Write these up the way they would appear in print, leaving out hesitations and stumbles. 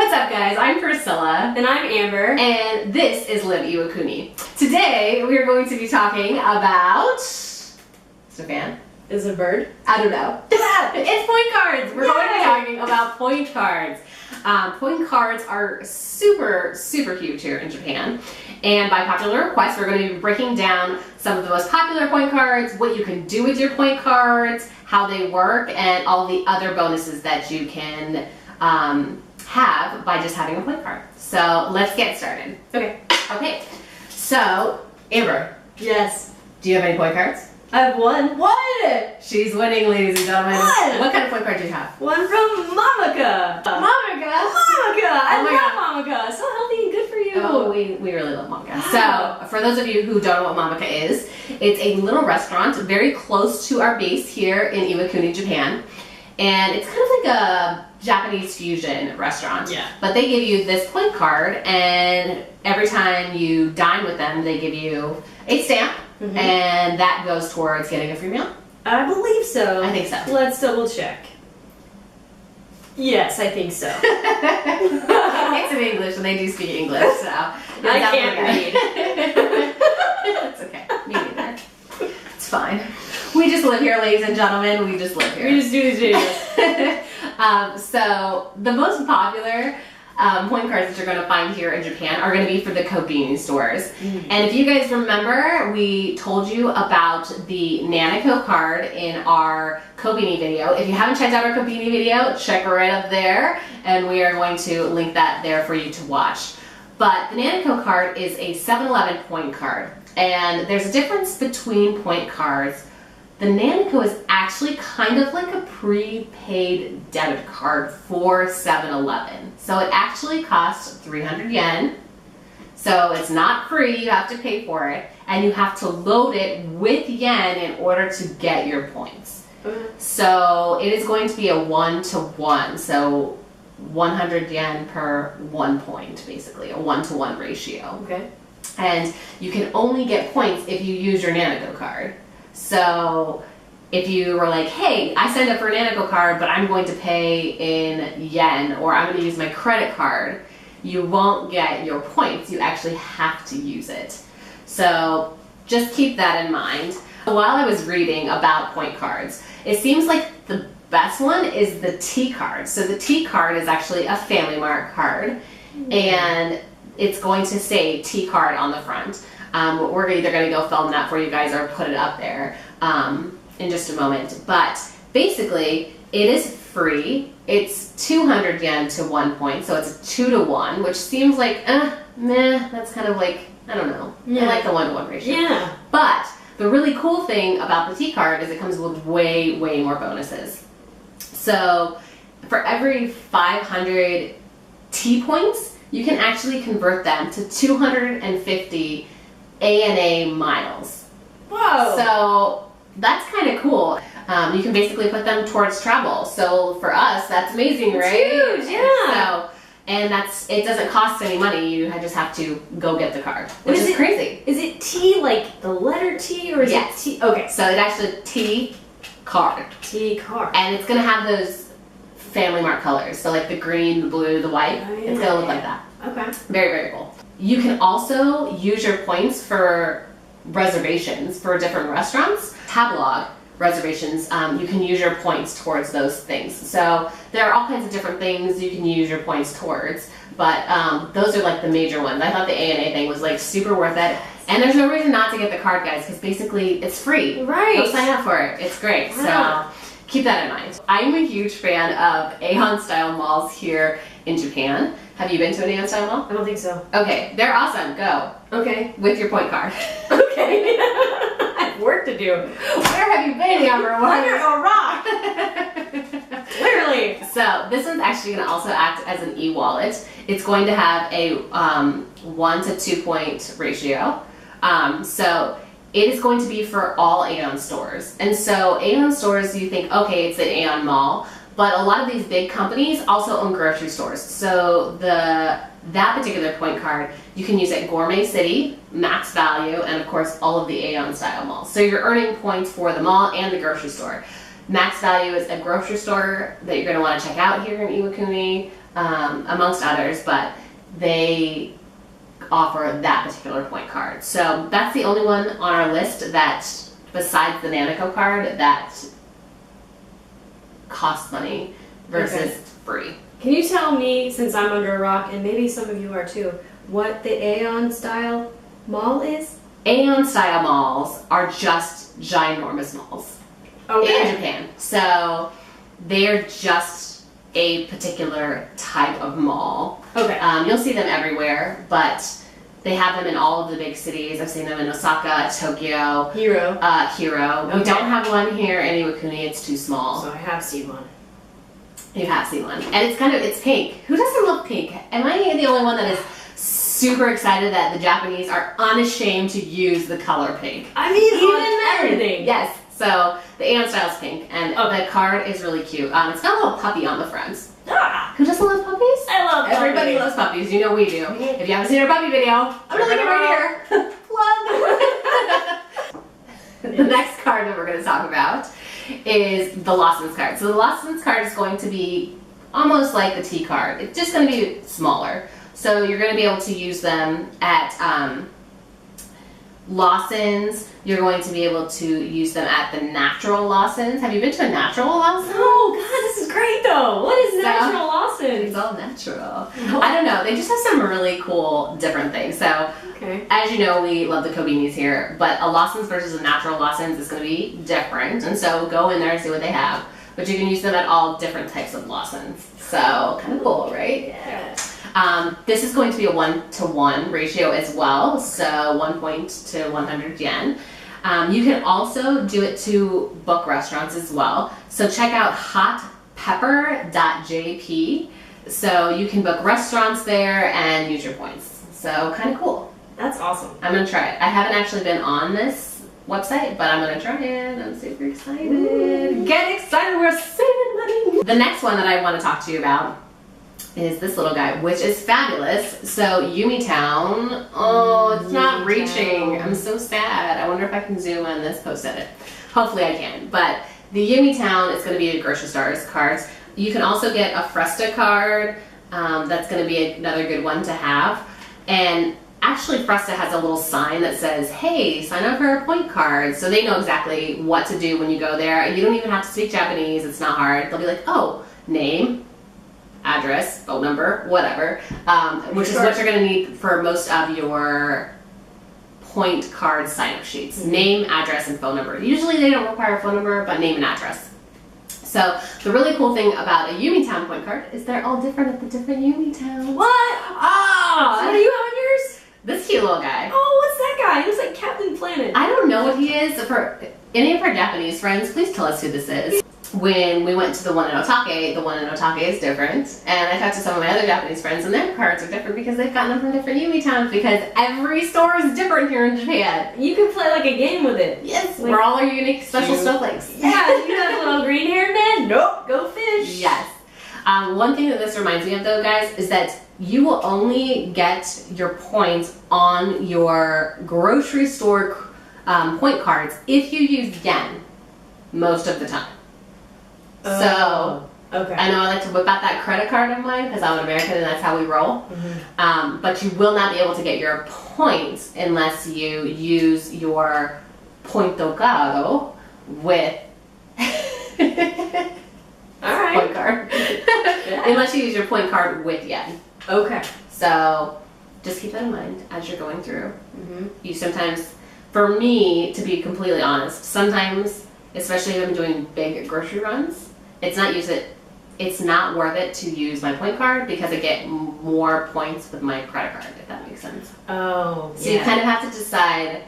What's up, guys? I'm Priscilla. And I'm Amber. And this is Live Iwakuni. Today, we are going to be talking about... Stefan? Is it a bird? I don't know. It's point cards! We're going to be talking about point cards. Point cards are super, super huge here in Japan. And by popular request, we're going to be breaking down some of the most popular point cards, what you can do with your point cards, how they work, and all the other bonuses that you can have by just having a point card. So let's get started. Okay. So, Amber. Yes. Do you have any point cards? I have one. What? She's winning, ladies and gentlemen. What kind of point card do you have? One from Mamaka. Mamaka? I love Mamaka. So healthy and good for you. Oh, we really love Mamaka. So, for those of you who don't know what Mamaka is, it's a little restaurant very close to our base here in Iwakuni, Japan. And it's kind of like a Japanese fusion restaurant. Yeah. But they give you this point card, and every time you dine with them, they give you a stamp, and that goes towards getting a free meal. I believe so. I think so. Let's double check. Yes, I think so. It's in English, and they do speak English, so I can't read. It's okay. Me neither. It's fine. We just live here, ladies and gentlemen. We just live here. We just do these videos. So the most popular point cards that you're going to find here in Japan are going to be for the Koibini stores. And if you guys remember, we told you about the Nanaco card in our Koibini video. If you haven't checked out our Koibini video, check right up there, and we are going to link that there for you to watch. But the Nanaco card is a 7-Eleven point card, and there's a difference between point cards. The Nanaco is actually kind of like a prepaid debit card for 7-Eleven. So it actually costs 300 yen. So it's not free, you have to pay for it. And you have to load it with yen in order to get your points. So it is going to be a 1-to-1. So 100 yen per 1 point, basically, a 1-to-1 ratio. Okay. And you can only get points if you use your Nanaco card. So if you were like, hey, I signed up for a Nanaco card, but I'm going to pay in yen, or I'm going to use my credit card, you won't get your points. You actually have to use it. So just keep that in mind. While I was reading about point cards, it seems like the best one is the T card. So the T card is actually a FamilyMart card, and it's going to say T card on the front. We're either going to go film that for you guys or put it up there in just a moment. But basically, it is free. It's 200 yen to 1 point, so it's a 2-to-1, which seems like, meh, that's kind of like, I don't know. Yeah. I like the 1-to-1 ratio. Yeah. But the really cool thing about the T card is it comes with way, way more bonuses. So for every 500 T points, you can actually convert them to 250 ANA miles. Whoa. So that's kind of cool. You can basically put them towards travel. So for us, that's amazing, right? Huge, yeah. So, and it doesn't cost any money. You just have to go get the card, which is crazy. Is it T like the letter T, or is it T? Okay. So it actually T card. T card. And it's gonna have those FamilyMart colors. So like the green, the blue, the white. Oh, yeah. It's gonna look like that. Okay. Very, very cool. You can also use your points for reservations for different restaurants. Tablog reservations, you can use your points towards those things. So there are all kinds of different things you can use your points towards, but those are like the major ones. I thought the ANA thing was like super worth it. And there's no reason not to get the card, guys, because basically it's free. Right. Go sign up for it. It's great. Wow. So keep that in mind. I'm a huge fan of Aeon style malls here in Japan. Have you been to an Aeon style mall? I don't think so. Okay, they're awesome. Go. Okay. With your point card. Okay. I have work to do. Where have you been, Amber? Under a rock. Literally. So this one's actually going to also act as an e-wallet. It's going to have a 1 to 2 point ratio. So it is going to be for all Aeon stores. And so Aeon stores, you think, okay, it's an Aeon mall. But a lot of these big companies also own grocery stores. So that particular point card, you can use at Gourmet City, Max Value, and of course all of the Aeon style malls. So you're earning points for the mall and the grocery store. Max Value is a grocery store that you're going to want to check out here in Iwakuni. amongst others, but they offer that particular point card. So that's the only one on our list that, besides the Nanaco card, that costs money versus free. Can you tell me, since I'm under a rock, and maybe some of you are too, what the Aeon style mall is? Aeon style malls are just ginormous malls in Japan. So they're just a particular type of mall. Okay. You'll see them everywhere, but they have them in all of the big cities. I've seen them in Osaka, Tokyo, Hiro. We don't have one here in Iwakuni. It's too small. So I have seen one. You have seen one. And it's pink. Who doesn't love pink? Am I the only one that is super excited that the Japanese are unashamed to use the color pink? I mean, even everything. Yes. So the Aeon style is pink, and the card is really cute. It's got a little puppy on the front. Ah, Who doesn't love puppies? I love puppies. Everybody loves puppies. You know we do. If you haven't seen our puppy video, I'm gonna link it right here. Plug. The next card that we're going to talk about is the Lawson's card. So the Lawson's card is going to be almost like the T card. It's just going to be smaller. So you're going to be able to use them at Lawson's. You're going to be able to use them at the natural Lawson's. Have you been to a natural Lawson's? Oh, God, this is great, though. What is natural Lawson's? It's all natural. I don't know. They just have some really cool different things. So, as you know, we love the Kobinis here, but a Lawson's versus a natural Lawson's is going to be different. And so go in there and see what they have. But you can use them at all different types of Lawson's. So, kind of cool, right? Yeah. This is going to be a 1-to-1 ratio as well, so 1 point to 100 yen. You can also do it to book restaurants as well. So check out hotpepper.jp. So you can book restaurants there and use your points. So kind of cool. That's awesome. I'm going to try it. I haven't actually been on this website, but I'm going to try it. I'm super excited. Ooh. Get excited, we're saving money. The next one that I want to talk to you about is this little guy, which is fabulous. So Yumitown, oh, it's not reaching. I'm so sad. I wonder if I can zoom on this post edit. Hopefully I can. But the Yumitown is going to be a grocery stores cards. You can also get a Fresta card. That's going to be another good one to have. And actually Fresta has a little sign that says, hey, sign up for a point card. So they know exactly what to do when you go there. And you don't even have to speak Japanese. It's not hard. They'll be like, oh, name, address, phone number, whatever, which is what you're going to need for most of your point card sign-up sheets. Mm-hmm. Name, address, and phone number. Usually they don't require a phone number, but name and address. So the really cool thing about a Yumitown point card is they're all different at the different Yumitowns. What? Oh! So what do you have on yours? This cute little guy. Oh, what's that guy? He looks like Captain Planet. I don't know what he is. For any of our Japanese friends, please tell us who this is. When we went to the one in Otake, the one in Otake is different. And I talked to some of my other Japanese friends, and their cards are different because they've gotten them from different Yumitowns, because every store is different here in Japan. You can play like a game with it. Yes, like, we're all our unique special snowflakes. Yeah, you have a little green haired man. Nope, go fish. Yes. One thing that this reminds me of, though, guys, is that you will only get your points on your grocery store point cards if you use yen most of the time. So, okay. I know I like to whip out that credit card of mine because I'm an American and that's how we roll. Mm-hmm. But you will not be able to get your points unless you use your Pointo Caro with point card. Yeah. Unless you use your point card with yen. Okay. So, just keep that in mind as you're going through. Mm-hmm. You sometimes, for me, to be completely honest, sometimes, especially if I'm doing big grocery runs, it's not worth it to use my point card because I get more points with my credit card, if that makes sense. Oh, so you kind of have to decide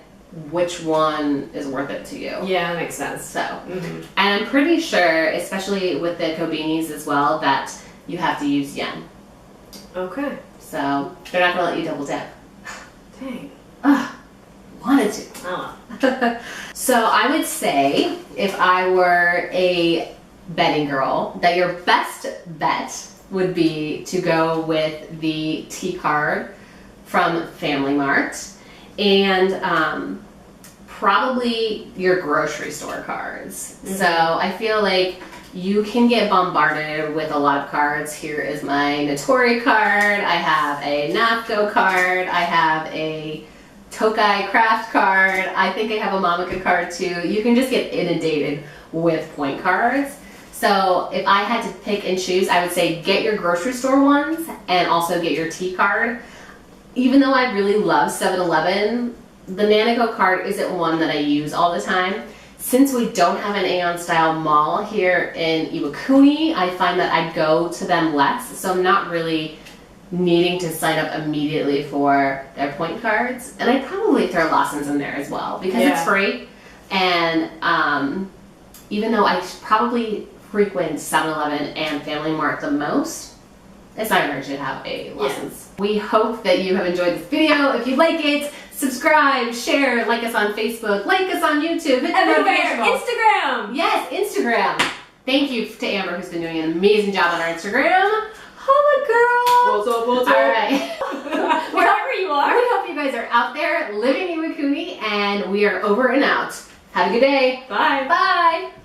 which one is worth it to you. Yeah, that makes sense. So, and I'm pretty sure, especially with the Kobinis as well, that you have to use yen. Okay. So they're not gonna let you double dip. Dang. Wanted to. Oh. So I would say, if I were a betting girl, that your best bet would be to go with the T card from FamilyMart and probably your grocery store cards. Mm-hmm. So I feel like you can get bombarded with a lot of cards. Here is my Notori card. I have a Nanaco card. I have a Tokai craft card. I think I have a Mamaka card too. You can just get inundated with point cards. So if I had to pick and choose, I would say get your grocery store ones and also get your tea card. Even though I really love 7-Eleven, the Nanaco card isn't one that I use all the time. Since we don't have an Aeon style mall here in Iwakuni, I find that I go to them less, so I'm not really needing to sign up immediately for their point cards. And I probably throw Lawson's in there as well because it's free. And even though I probably frequent 7-Eleven and FamilyMart the most, it's not gonna hurt you to have a Lawson's. We hope that you have enjoyed this video. If you like it, subscribe, share, like us on Facebook, like us on YouTube, hit the notification bell. Instagram! Yes, Instagram. Thank you to Amber, who's been doing an amazing job on our Instagram. Holla, girl! What's up, what's up? All right. Wherever you are. We hope you guys are out there living in Iwakuni, and we are over and out. Have a good day. Bye. Bye.